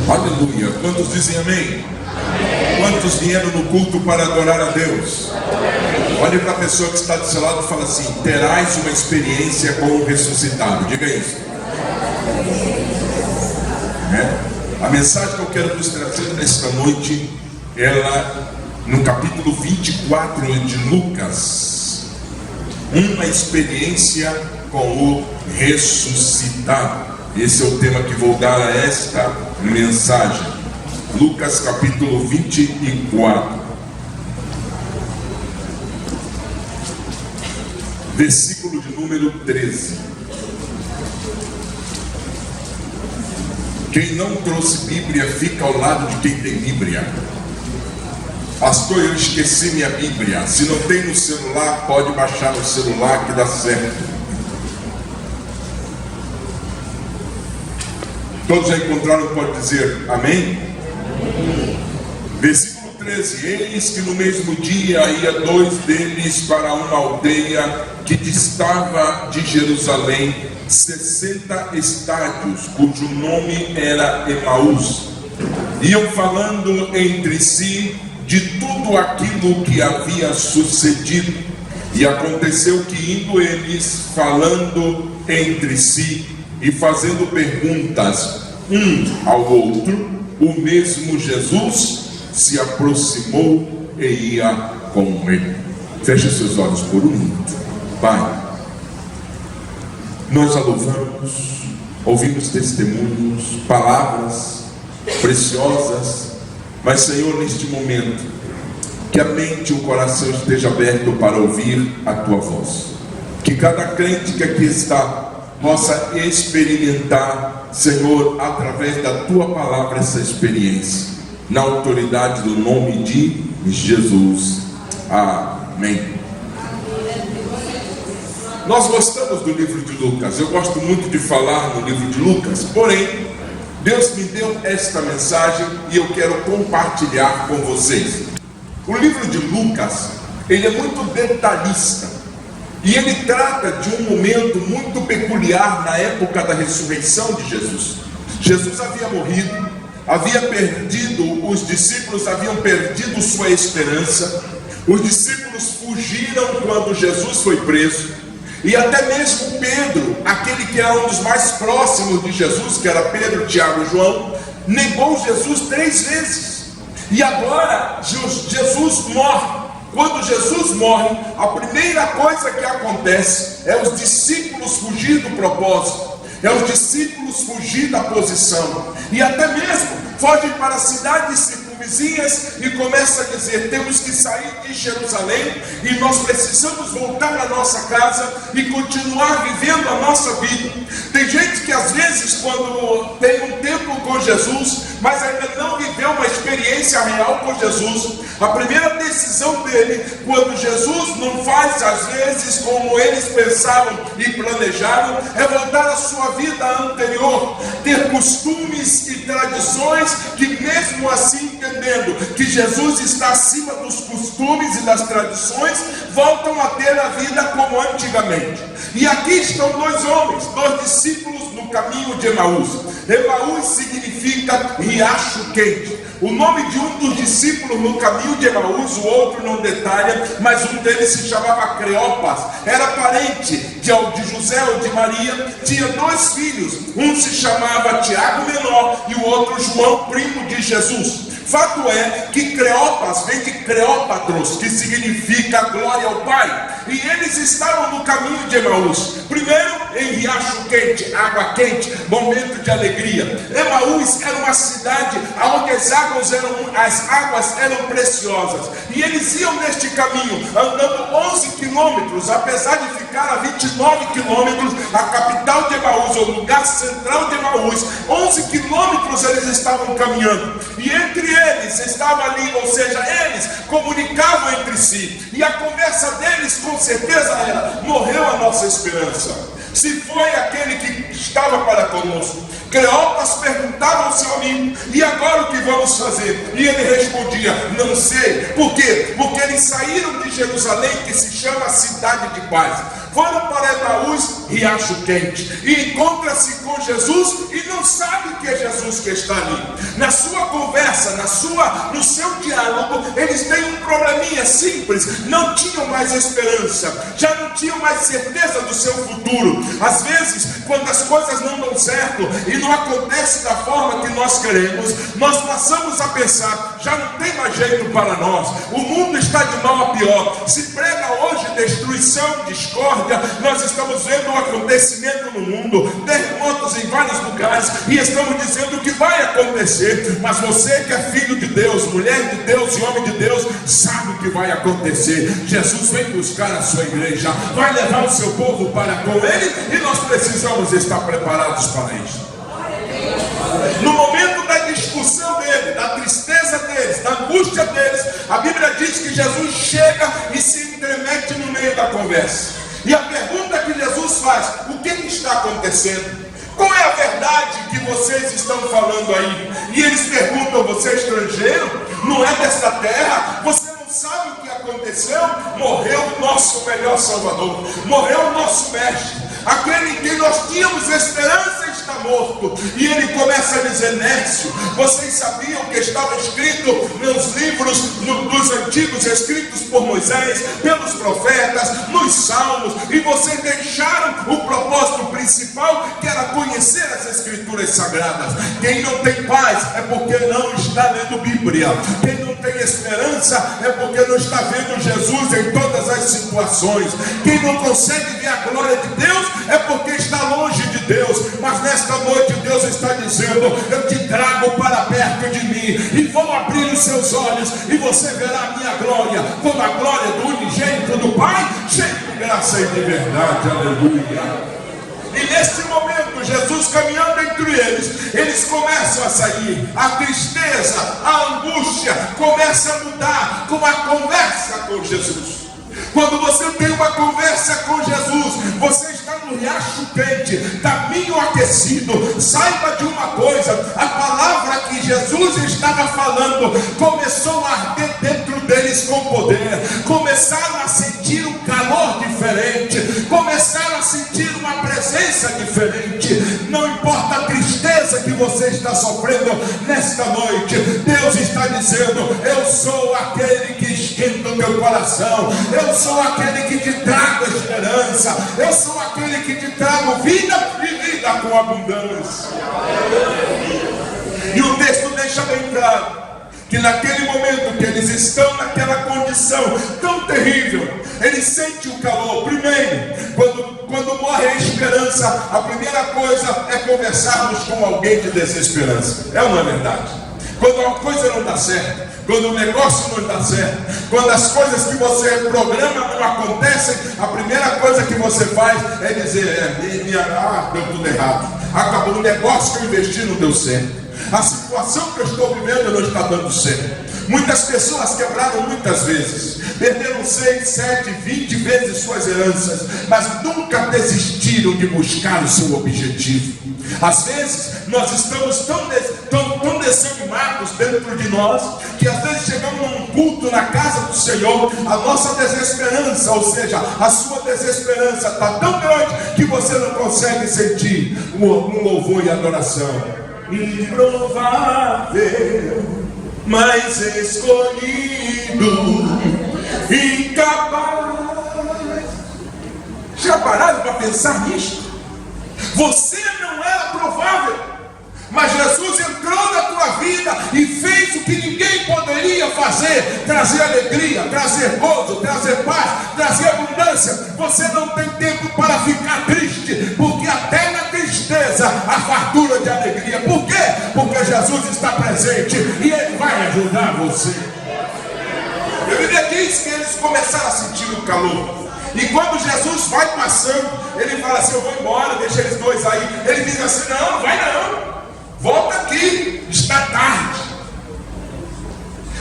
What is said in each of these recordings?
Aleluia. Quantos dizem amém? Quantos vieram no culto para adorar a Deus? Olhe para a pessoa que está do seu lado e fala assim: terás uma experiência com o ressuscitado. Diga isso. A mensagem que eu quero nos trazer nesta noite, ela no capítulo 24 de Lucas, uma experiência com o ressuscitado. Esse é o tema que vou dar a esta mensagem. Lucas capítulo 24, versículo de número 13. Quem não trouxe Bíblia fica ao lado de quem tem Bíblia. Pastor, eu esqueci minha Bíblia. Se não tem no celular, pode baixar no celular que dá certo. Todos já encontraram, pode dizer amém? Versículo 13: eis que no mesmo dia ia dois deles para uma aldeia que distava de Jerusalém 60 estádios, cujo nome era Emaús. Iam falando entre si de tudo aquilo que havia sucedido. E aconteceu que, indo eles falando entre si e fazendo perguntas um ao outro, o mesmo Jesus se aproximou e ia com ele. Feche seus olhos por um minuto. Pai, nós a louvamos, ouvimos testemunhos, palavras preciosas, mas Senhor, neste momento, que a mente e o coração esteja aberto para ouvir a Tua voz. Que cada crente que aqui está possa experimentar, Senhor, através da Tua palavra, essa experiência, na autoridade do nome de Jesus. Amém. Nós gostamos do livro de Lucas. Eu gosto muito de falar no livro de Lucas. Porém, Deus me deu esta mensagem e eu quero compartilhar com vocês. O livro de Lucas, ele é muito detalhista. E ele trata de um momento muito peculiar na época da ressurreição de Jesus. Jesus havia morrido, havia perdido, os discípulos haviam perdido sua esperança. Os discípulos fugiram quando Jesus foi preso. E até mesmo Pedro, aquele que era um dos mais próximos de Jesus, que era Pedro, Tiago e João, negou Jesus 3 vezes. E agora Jesus morre. Quando Jesus morre, a primeira coisa que acontece é os discípulos fugir do propósito, é os discípulos fugir da posição, e até mesmo fogem para cidades circunvizinhas e começam a dizer: temos que sair de Jerusalém e nós precisamos voltar à nossa casa e continuar vivendo a nossa vida. Tem gente que às vezes, quando tem um tempo com Jesus, mas ainda não viveu uma experiência real com Jesus, a primeira decisão dele, quando Jesus não faz às vezes como eles pensavam e planejaram, é voltar à sua vida anterior, ter costumes e tradições que, mesmo assim, entendendo que Jesus está acima dos costumes e das tradições, voltam a ter a vida como antigamente. E aqui estão dois homens, dois discípulos no caminho de Emaús. Emaús significa riacho quente. O nome de um dos discípulos no caminho de Emaús, o outro não detalha, mas um deles se chamava Cleopas, era parente de José ou de Maria, tinha 2 filhos, um se chamava Tiago menor e o outro João, primo de Jesus. Fato é que Cleopas vem de Cleópatros, que significa glória ao Pai. E eles estavam no caminho de Emaús. Primeiro em riacho quente, água quente, momento de alegria. Emaús era uma cidade onde as águas eram preciosas. E eles iam neste caminho, andando 11 quilômetros, apesar de ficar a 29 quilômetros, a capital de Emaús, o lugar central de Emaús. 11 quilômetros eles estavam caminhando. E entre eles estava ali, ou seja, eles comunicavam entre si. E a conversa deles com certeza era: morreu a nossa esperança. Se foi aquele que estava para conosco. Cleopas perguntava ao seu amigo: E agora o que vamos fazer? E ele respondia: não sei. Por quê? Porque eles saíram de Jerusalém, que se chama Cidade de Paz. Foram para Emaús, Riacho Quente, e encontra-se com Jesus e não sabe que é Jesus que está ali. Na sua conversa, no seu diálogo, eles têm um probleminha simples: não tinham mais esperança, já não tinham mais certeza do seu futuro. Às vezes, quando as coisas não dão certo e não acontece da forma que nós queremos, nós passamos a pensar: já não tem mais jeito para nós, o mundo está de mal a pior. Se prega hoje destruição, discórdia, nós estamos vendo um acontecimento no mundo, terremotos em vários lugares, e estamos dizendo o que vai acontecer. Mas você que é filho de Deus, mulher de Deus e homem de Deus, sabe o que vai acontecer. Jesus vem buscar a sua igreja, vai levar o seu povo para com ele, e nós precisamos estar preparados para isso. No momento da discussão dele, da tristeza deles, da angústia deles, a Bíblia diz que Jesus chega e se entremete no meio da conversa. E a pergunta que Jesus faz: o que está acontecendo? Qual é a verdade que vocês estão falando aí? E eles perguntam: você é estrangeiro? Não é desta terra? Você não sabe o que aconteceu? Morreu o nosso melhor Salvador, morreu o nosso mestre, aquele em quem nós tínhamos esperança está morto. E ele começa a dizer: Nércio, vocês sabiam que estava escrito nos livros dos antigos, escritos por Moisés, pelos profetas, nos salmos, e vocês deixaram o propósito principal, que era conhecer as escrituras sagradas. Quem não tem paz é porque não está lendo Bíblia. Quem não tem esperança é porque não está vendo Jesus em todas as situações. Quem não consegue ver a glória de Deus é porque está longe de Deus. Mas nesta noite Deus está dizendo: eu te trago para perto de mim, e vou abrir os seus olhos, e você verá a minha glória, como a glória do unigênito do Pai, cheio de graça e de verdade. Aleluia. E neste momento, Jesus caminhando entre eles começam a sair. A tristeza, a angústia começa a mudar com a conversa com Jesus. Quando você tem uma conversa com Jesus, você está no riacho quente, caminho aquecido. Saiba de uma coisa: a palavra que Jesus estava falando começou a arder dentro deles com poder. Começaram a sentir um calor diferente, começaram a sentir uma presença diferente. Não importa a tristeza que você está sofrendo nesta noite, Deus está dizendo: eu sou aquele que esquenta o teu coração, eu sou aquele que te trago esperança, eu sou aquele que te trago vida e vida com abundância. E o texto deixa bem claro que naquele momento que eles estão naquela condição tão terrível, eles sentem o calor. Primeiro, quando morre a esperança, a primeira coisa é conversarmos com alguém de desesperança. É uma verdade. Quando uma coisa não dá certo, quando o negócio não dá certo, quando as coisas que você programa não acontecem, a primeira coisa que você faz é dizer: deu tudo errado, acabou o negócio que eu investi, não deu certo, a situação que eu estou vivendo não está dando certo. Muitas pessoas quebraram muitas vezes, perderam 6, 7, 20 vezes suas heranças, mas nunca desistiram de buscar o seu objetivo. Às vezes nós estamos tão desanimados dentro de nós, que às vezes chegamos num culto na casa do Senhor, a nossa desesperança, ou seja, a sua desesperança está tão grande que você não consegue sentir um louvor e adoração. Improvável, mas escolhido, incapaz. Já pararam para pensar nisso? Você não era provável, mas Jesus entrou na tua vida e fez o que ninguém poderia fazer: trazer alegria, trazer gozo, trazer paz, trazer abundância. Você não tem tempo para ficar triste, porque até na tristeza há fartura de alegria. Por quê? Porque Jesus está presente e Ele vai ajudar você. A Bíblia diz que eles começaram a sentir o calor. E quando Jesus vai passando, ele fala assim: eu vou embora, deixa eles dois aí. Ele diz assim: não, vai não, volta aqui, está tarde.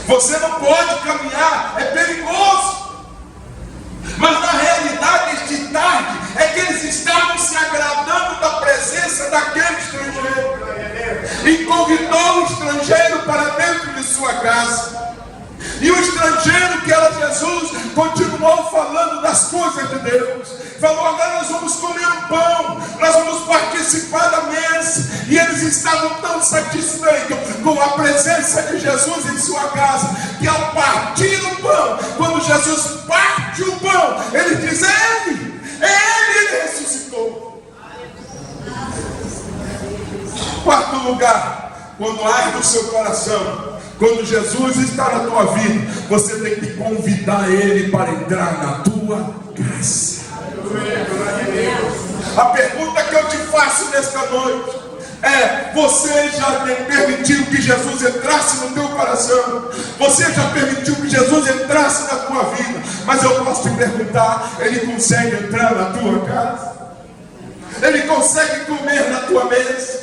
Você não pode caminhar, é perigoso. Mas na realidade, este tarde é que eles estavam se agradando da presença daquele estrangeiro. E convidou o estrangeiro sua casa. E o estrangeiro, que era Jesus, continuou falando das coisas de Deus. Falou: agora nós vamos comer um pão, nós vamos participar da mesa. E eles estavam tão satisfeitos com a presença de Jesus em sua casa, que ao partir o pão, quando Jesus parte o pão, ele diz: ele ressuscitou. Quarto lugar, quando arde o seu coração, quando Jesus está na tua vida, você tem que convidar Ele para entrar na tua casa. A pergunta que eu te faço nesta noite é: você já permitiu que Jesus entrasse no teu coração? Você já permitiu que Jesus entrasse na tua vida? Mas eu posso te perguntar: Ele consegue entrar na tua casa? Ele consegue comer na tua mesa?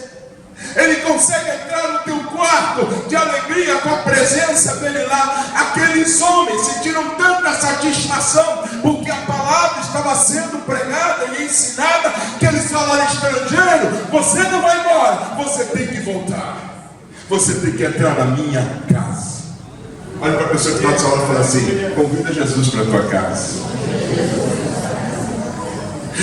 Ele consegue entrar no teu quarto de alegria com a presença dele lá? Aqueles homens sentiram tanta satisfação porque a palavra estava sendo pregada e ensinada, que eles falaram: estrangeiro, você não vai embora, você tem que voltar, você tem que entrar na minha casa. Olha para a pessoa que está do seu lado e fala assim: convida Jesus para a tua casa.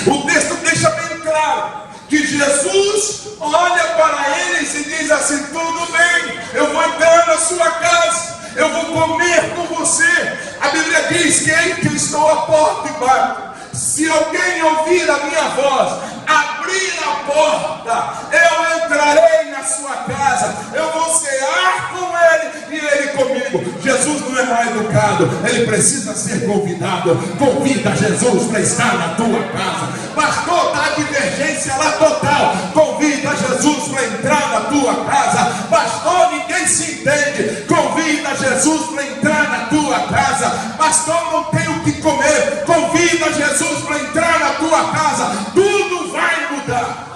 O texto deixa bem claro que Jesus olha para eles e diz assim: tudo bem, eu vou entrar na sua casa, eu vou comer com você. A Bíblia diz que eis que eu estou à porta e bato. Se alguém ouvir a minha voz, abrir a porta, eu entrarei na sua casa, eu vou cear com ele e ele comigo. Jesus não é mal educado, ele precisa ser convidado. Convida Jesus para estar na tua casa. Pastor, está a divergência lá total. Convida Jesus para entrar na tua casa. Pastor, ninguém se entende. Convida Jesus para entrar na tua casa. Pastor, não tenho o que comer. Convida Jesus para entrar na tua casa. Tudo vai mudar.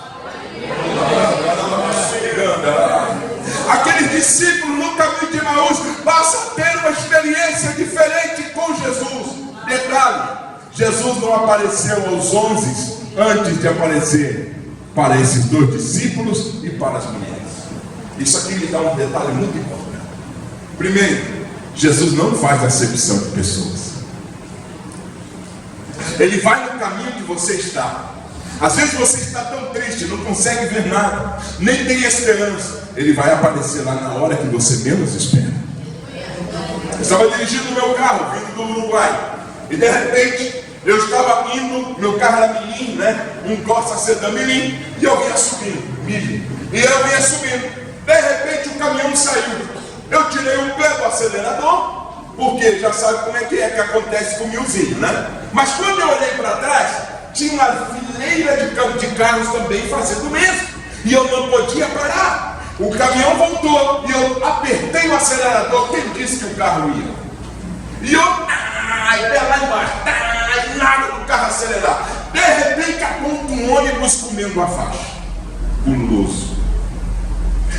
Aqueles discípulos no caminho de Emaús passam a ter uma experiência diferente com Jesus. Detalhe: Jesus não apareceu aos 11 antes de aparecer para esses 2 discípulos e para as mulheres. Isso aqui me dá um detalhe muito importante. Primeiro, Jesus não faz acepção de pessoas. Ele vai no caminho que você está. Às vezes você está tão triste, não consegue ver nada, nem tem esperança. Ele vai aparecer lá na hora que você menos espera. Eu estava dirigindo o meu carro, vindo do Uruguai, e de repente eu estava indo, meu carro era Milim, né? Um Corsa Sedã Milim, e eu vinha subindo, Milim, e eu vinha subindo. De repente o caminhão saiu. Eu tirei o pé do acelerador, porque já sabe como é que acontece com o milzinho, né? Mas quando eu olhei para trás, tinha uma fileira de carros também fazendo o mesmo, e eu não podia parar. O caminhão voltou e eu apertei o acelerador. Quem disse que o carro ia? E eu, pé lá embaixo, nada do carro acelerar. De repente aponta um ônibus comendo a faixa, guloso.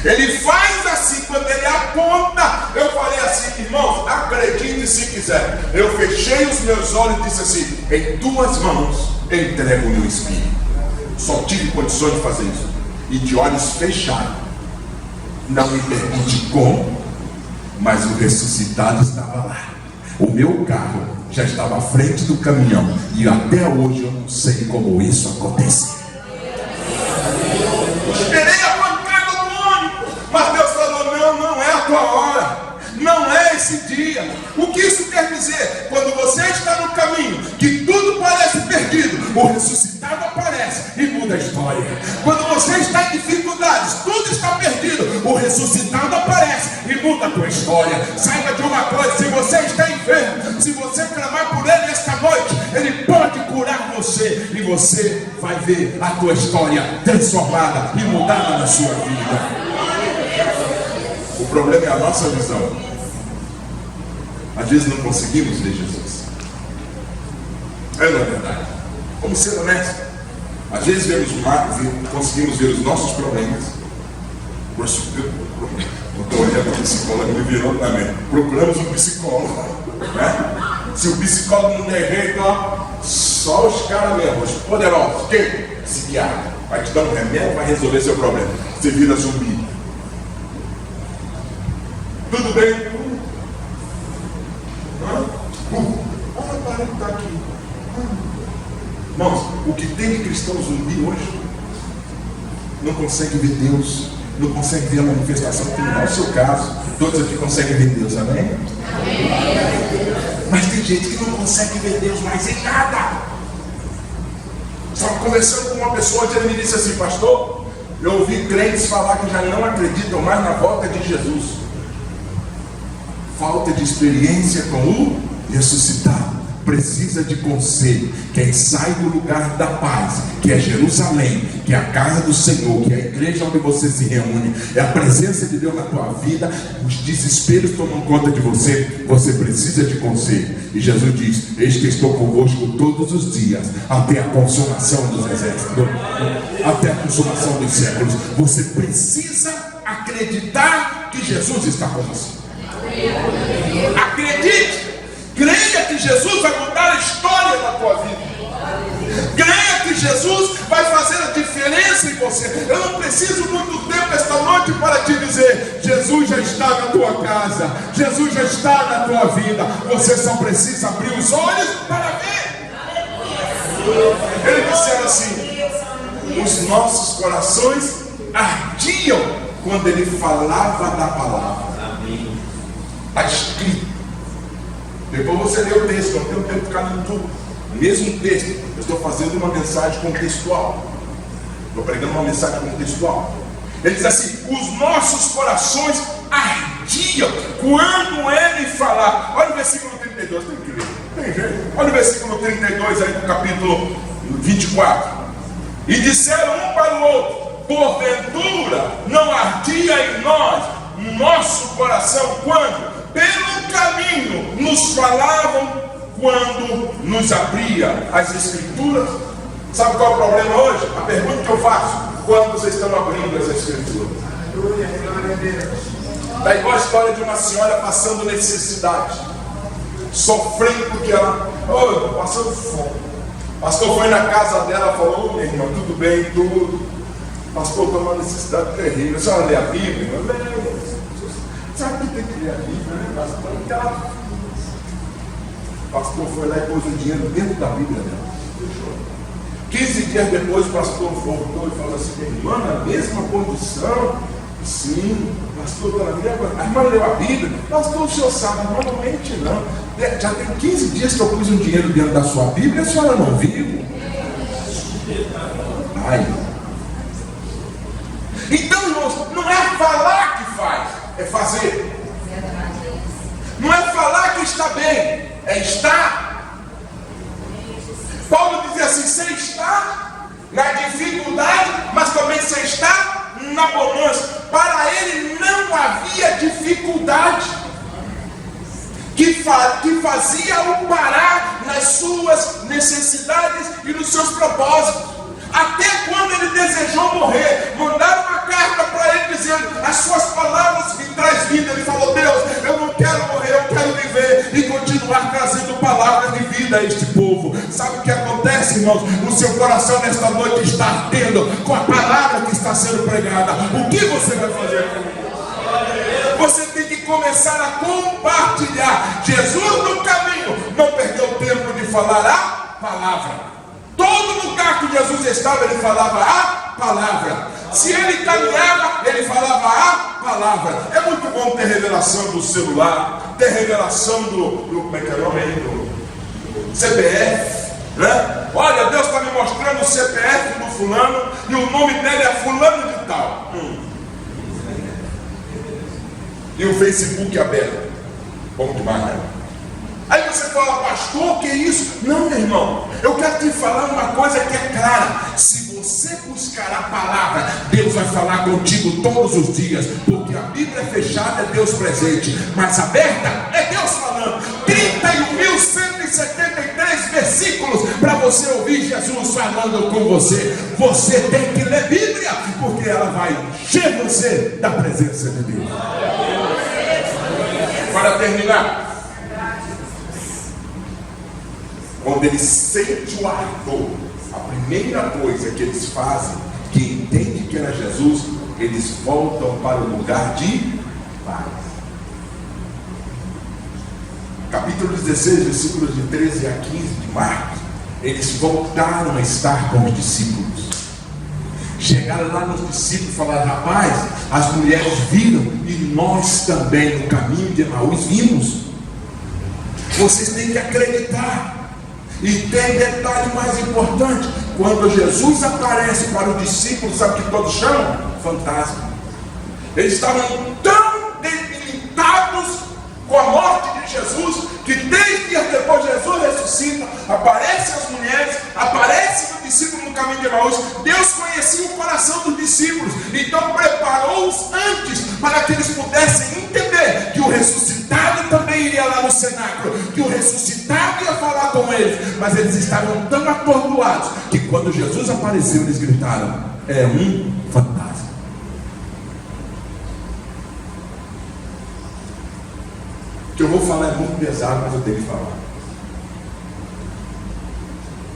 Ele faz assim, quando ele aponta, eu falei assim: irmãos, acredite se quiser. Eu fechei os meus olhos e disse assim: em tuas mãos entrego o meu espírito. Só tive condições de fazer isso. E de olhos fechados. Não me pergunte como, mas o ressuscitado estava lá. O meu carro já estava à frente do caminhão, e até hoje eu não sei como isso aconteceu. Esperei a pancada do ônibus, mas Deus falou: não é a tua hora, não é esse dia. O que isso quer dizer? Quando você está no caminho, que tudo parece perdido, o ressuscitado aparece e muda a história. Quando você está em dificuldades, tudo está perdido, o ressuscitado aparece e muda a tua história. Saiba de uma coisa: se você está enfermo, se você clamar por ele esta noite, ele pode curar você, e você vai ver a tua história transformada e mudada na sua vida. O problema é a nossa visão. Às vezes não conseguimos ver Jesus. É, não é verdade? Vamos ser honestos. Às vezes conseguimos ver os nossos problemas. Eu estou olhando para o psicólogo e me virou também. Procuramos um psicólogo, né? Se o psicólogo não der jeito, só os caras mesmo, os poderosos. Quem? Psiquiatra. Vai te dar um remédio, vai resolver seu problema. Você vira zumbi. Tudo bem? Olha, para que está aqui. Irmãos, o que tem de cristão zumbi hoje não consegue ver Deus, não consegue ver a manifestação que não é o seu caso. Todos aqui conseguem ver Deus, amém? Mas tem gente que não consegue ver Deus mais em nada. Estava conversando com uma pessoa que ele me disse assim: pastor, eu ouvi crentes falar que já não acreditam mais na volta de Jesus. Falta de experiência com o ressuscitado. Precisa de conselho. Quem sai do lugar da paz, que é Jerusalém, que é a casa do Senhor, que é a igreja onde você se reúne, é a presença de Deus na tua vida, os desesperos tomam conta de você, você precisa de conselho. E Jesus diz: eis que estou convosco todos os dias, até a consumação dos exércitos, até a consumação dos séculos. Você precisa acreditar que Jesus está com você. Acredite. Creia que Jesus vai mudar a história da tua vida. Creia que Jesus vai fazer a diferença em você. Eu não preciso muito tempo esta noite para te dizer: Jesus já está na tua casa, Jesus já está na tua vida. Você só precisa abrir os olhos para ver. Ele disse assim: os nossos corações ardiam quando ele falava da palavra. Está escrito. Depois você lê o texto, não tem tempo de ficar no YouTube. O mesmo texto, eu estou fazendo uma mensagem contextual. Estou pregando uma mensagem contextual. Ele diz assim: os nossos corações ardiam quando ele falar. Olha o versículo 32, tem que ler. Tem jeito. Olha o versículo 32 aí do capítulo 24. E disseram um para o outro: porventura não ardia em nós nosso coração quando pelo caminho nos falavam, quando nos abria as escrituras? Sabe qual é o problema hoje? A pergunta que eu faço: quando vocês estão abrindo as escrituras? É igual a história de uma senhora passando necessidade, sofrendo porque ela, estou passando fome. O pastor foi na casa dela e falou: minha irmã, tudo bem, tudo. Pastor, estou numa necessidade terrível. A senhora lê a Bíblia? Eu leio. Sabe que tem que ler a Bíblia, né, pastor? O pastor foi lá e pôs o dinheiro dentro da Bíblia dela. 15 dias depois o pastor voltou e falou assim: minha irmã, na mesma condição? Sim, pastor, está na Bíblia. A irmã leu a Bíblia? Pastor, o senhor sabe, normalmente não. Já tem 15 dias que eu pus um dinheiro dentro da sua Bíblia, a senhora não viu? Ai. Então, irmãos, não é falar que faz, é fazer. Não é falar que está bem, é estar. Paulo dizia assim: você está na dificuldade, mas também você está na bonança. Para ele não havia dificuldade que fazia-o parar nas suas necessidades e nos seus propósitos. Até quando ele desejou morrer, mandaram uma carta para ele dizendo: as suas palavras me traz vida. Ele falou: Deus, eu não quero morrer, eu quero viver e continuar trazendo palavras de vida a este povo. Sabe o que acontece, irmãos? O seu coração nesta noite está ardendo com a palavra que está sendo pregada. O que você vai fazer com isso? Você tem que começar a compartilhar. Jesus no caminho não perdeu tempo de falar a palavra. Todo lugar que Jesus estava, ele falava a palavra. Se ele caminhava, ele falava a palavra. É muito bom ter revelação do celular, ter revelação do como é que é o nome aí? Do CPF, né? Olha, Deus está me mostrando o CPF do fulano e o nome dele é fulano de tal. E o Facebook aberto. Bom demais, né? Aí você fala: pastor, que é isso? Não, meu irmão, eu quero te falar uma coisa que é clara. Se você buscar a palavra, Deus vai falar contigo todos os dias. Porque a Bíblia é fechada, é Deus presente, mas aberta é Deus falando. 31.173 versículos para você ouvir Jesus falando com você. Você tem que ler Bíblia, porque ela vai encher você da presença de Deus. Para terminar, quando eles sentem o ardor, a primeira coisa que eles fazem, que entendem que era Jesus, eles voltam para o lugar de paz. capítulo 16, versículos de 13 a 15 de Marcos, eles voltaram a estar com os discípulos. Chegaram lá nos discípulos e falaram: rapaz, as mulheres viram e nós também no caminho de Emaús vimos. Vocês têm que acreditar. E tem detalhe mais importante: quando Jesus aparece para os discípulos, sabe o que todos chamam? Fantasma. Eles estavam tão debilitados com a morte de Jesus, que 3 dias depois Jesus ressuscita, aparece as mulheres, aparece o discípulo no caminho de Emaús. Deus conhecia o coração dos discípulos, então preparou-os antes para que eles pudessem entender que o ressuscitado também iria lá no cenáculo, que o ressuscitado ia falar com eles. Mas eles estavam tão atordoados que quando Jesus apareceu, eles gritaram: é um fantasma. O que eu vou falar é muito pesado, mas eu tenho que falar.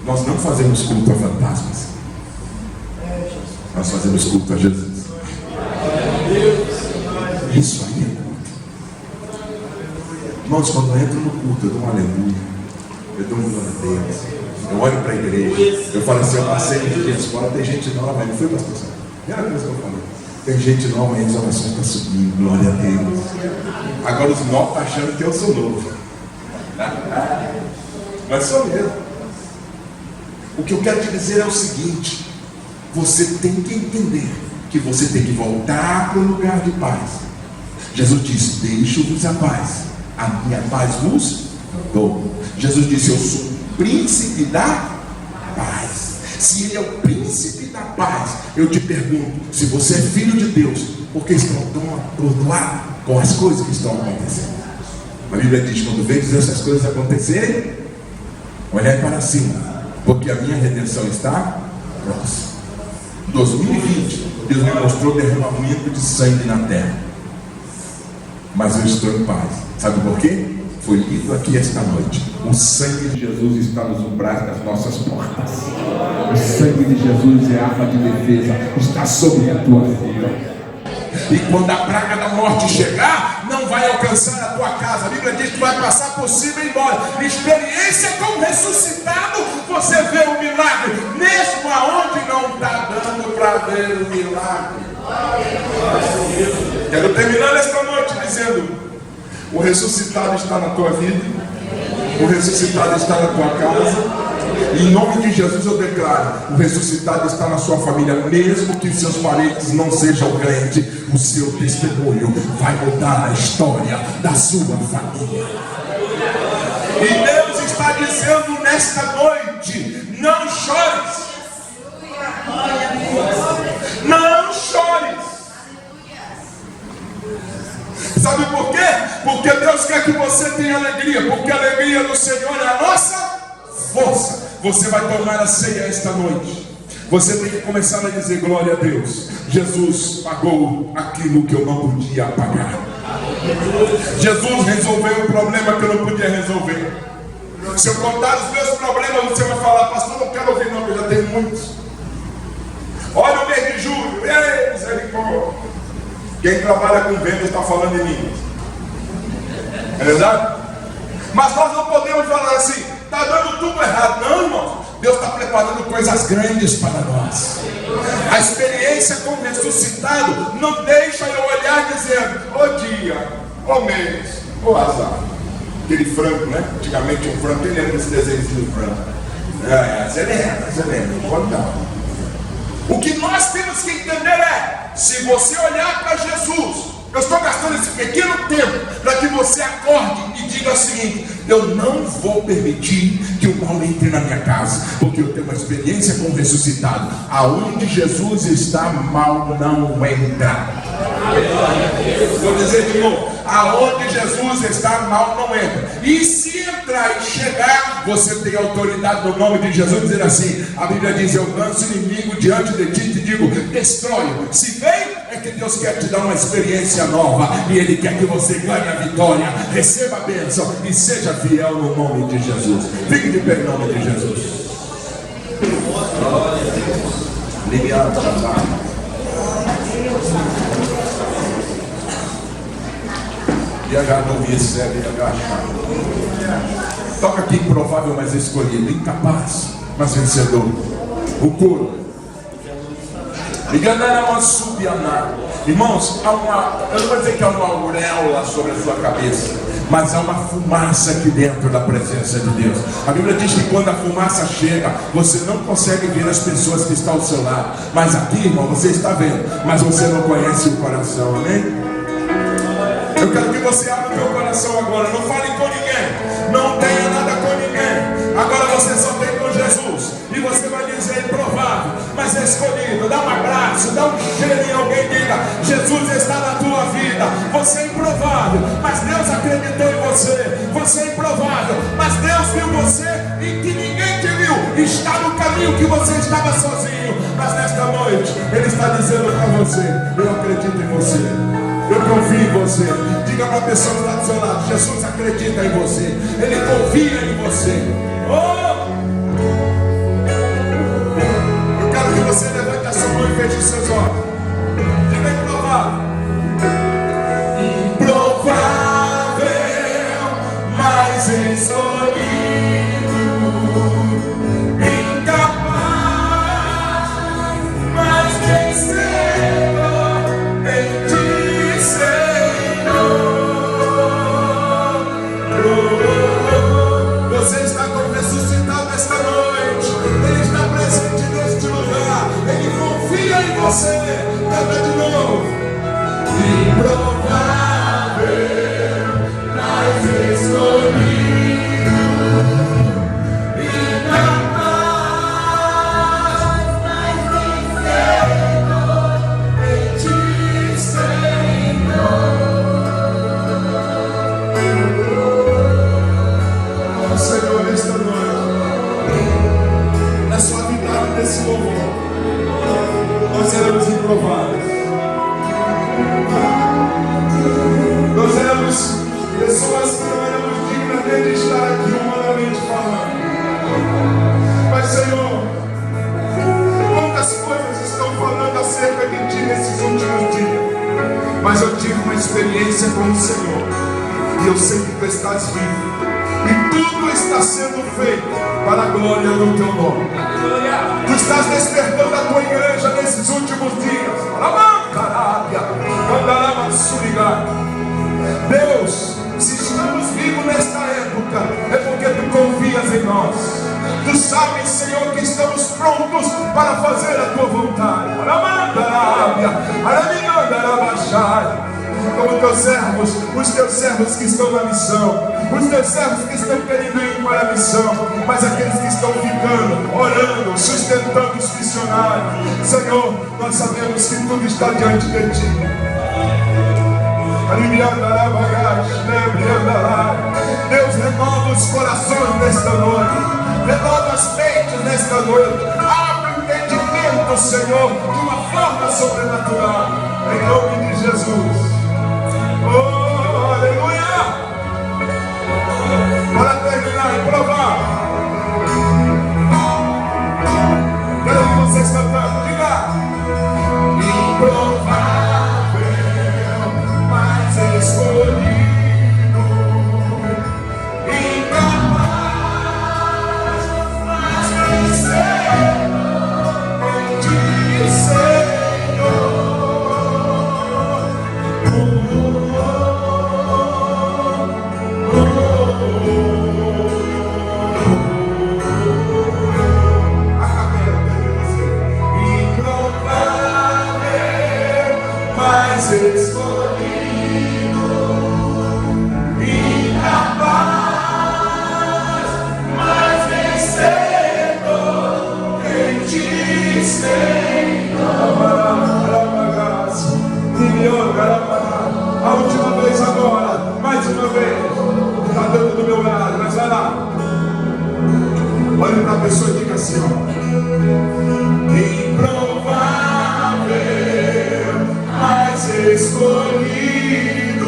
Nós não fazemos culto a fantasmas. Nós fazemos culto a Jesus. Isso aí é culto. Irmãos, quando eu entro no culto, eu dou um aleluia, eu dou um glória a Deus, eu olho para a igreja, eu falo assim: eu passei de dia de escola, tem gente nova, não foi, pastor? Primeira coisa que eu falei: tem gente nova e as orações estão subindo, glória a Deus. Agora os novos estão achando que eu sou novo. Mas sou mesmo. O que eu quero te dizer é o seguinte: você tem que entender que você tem que voltar para o lugar de paz. Jesus disse: deixo-vos a paz, a minha paz vos dou. Jesus disse: eu sou o príncipe da paz. Se ele é o príncipe da paz, eu te pergunto: se você é filho de Deus, por que estão tão atordoados com as coisas que estão acontecendo? A Bíblia diz: quando vedes essas coisas acontecerem, olhai para cima, porque a minha redenção está próxima. Em 2020, Deus me mostrou derramamento de sangue na terra, mas eu estou em paz. Sabe por quê? Foi lido aqui esta noite: o sangue de Jesus está nos umbrais das nossas portas. O sangue de Jesus é arma de defesa, está sobre a tua vida. E quando a praga da morte chegar, não vai alcançar a tua casa. A Bíblia diz que vai passar por cima e embora. Experiência com o ressuscitado, você vê o milagre, mesmo aonde não está dando para ver o milagre. Quero terminar esta noite dizendo: o ressuscitado está na tua vida, o ressuscitado está na tua casa. Em nome de Jesus eu declaro: o ressuscitado está na sua família. Mesmo que seus parentes não sejam crentes, o seu testemunho vai mudar a história da sua família. E Deus está dizendo nesta noite: não chores. Não chores. Sabe por quê? Porque Deus quer que você tenha alegria, porque a alegria do Senhor é a nossa força. Você vai tomar a ceia esta noite. Você tem que começar a dizer: glória a Deus, Jesus pagou aquilo que eu não podia pagar. Jesus resolveu o problema que eu não podia resolver. Se eu contar os meus problemas, você vai falar: pastor, não quero ouvir não, eu já tenho muitos. Olha o mês de julho, ei, misericórdia. Quem trabalha com vendas está falando em línguas. É verdade? Mas nós não podemos falar assim: está dando tudo errado. Não, irmãos. Deus está preparando coisas grandes para nós. A experiência com o ressuscitado não deixa eu olhar dizendo: ô dia, ô mês, ô azar. Aquele frango, né? Antigamente um frango. Quem lembra desse desenho do frango? Você lembra. Conta. O que nós temos que entender é: se você olhar para Jesus, eu estou gastando esse pequeno tempo para que você acorde e diga o seguinte: eu não vou permitir que o mal entre na minha casa, porque eu tenho uma experiência com o ressuscitado. Aonde Jesus está, mal não entra. Vou dizer de novo: aonde Jesus está, mal não entra. E se entrar e chegar, você tem autoridade no nome de Jesus dizer assim. A Bíblia diz: eu lanço o inimigo diante de ti e te digo: destrói. Se vem, é que Deus quer te dar uma experiência nova, e Ele quer que você ganhe a vitória, receba a bênção e seja fiel no nome de Jesus. Fique de pé em nome de Jesus. E agradou-me serve e agachado. Toca aqui, improvável, mas escolhido. Incapaz, mas vencedor. O coro. Irmãos, eu não vou dizer que há uma auréola sobre a sua cabeça, mas há uma fumaça aqui dentro da presença de Deus. A Bíblia diz que quando a fumaça chega, você não consegue ver as pessoas que estão ao seu lado. Mas aqui, irmão, você está vendo, mas você não conhece o coração, amém? Eu quero que você abra o teu coração agora. Não fale com ninguém, não tenha nada com ninguém. Agora você só tem com Jesus. E você vai dizer: improvável, mas é escolhido. Dá um abraço, dá um cheiro em alguém, diga: Jesus está na tua vida. Você é improvável, mas Deus acreditou em você. Você é improvável, mas Deus viu você em que ninguém te viu. Está no caminho que você estava sozinho. Mas nesta noite Ele está dizendo para você: eu acredito em você, eu confio em você. Diga para a pessoa que está do seu lado: Jesus acredita em você, Ele confia em você. Eu quero que você levante a sua mão e feche os seus olhos. Diga: improvável. Improvável, mas escolhido. Incapaz, mas vencedor em ti, Senhor. Você está como ressuscitado esta noite. Ele está presente neste lugar. Ele confia em você. Canta de novo. Improvável, mas escolhido. Incapaz, mas vencedor em ti, Senhor. Senhor, esta noite, na suavidade desse louvor, nós éramos improváveis. Nós éramos pessoas que não éramos dignas nem de estar aqui humanamente falando. Mas, Senhor, quantas coisas estão falando acerca de ti nesses últimos dias. Mas eu tive uma experiência com o Senhor, e eu sei que tu estás vivo. E tudo está sendo feito para a glória do teu nome. Tu estás despertando a tua igreja nesses últimos dias. Deus, se estamos vivos nesta época, é porque tu confias em nós. Tu sabes, Senhor, que estamos prontos para fazer a tua vontade. Como teus servos, os teus servos que estão na missão, os teus servos que estão querendo ir para a missão, mas aqueles que estão ficando, orando, sustentando os missionários. Senhor, nós sabemos que tudo está diante de ti. Deus, renova os corações nesta noite, renova as mentes nesta noite, abre o entendimento, Senhor, de uma forma sobrenatural, em nome de Jesus. Oh, aleluia! Para terminar e provar, quero que vocês cantando, diga: improvável, mas escolhido, incapaz, mas vencedor em ti, Senhor. Escolhido, incapaz, mas vencedor em ti, Senhor. A última vez agora, mais uma vez. Está dando do meu lado, mas vai lá. Olha para a pessoa e diga assim: ó. Improvável, mas escolhido,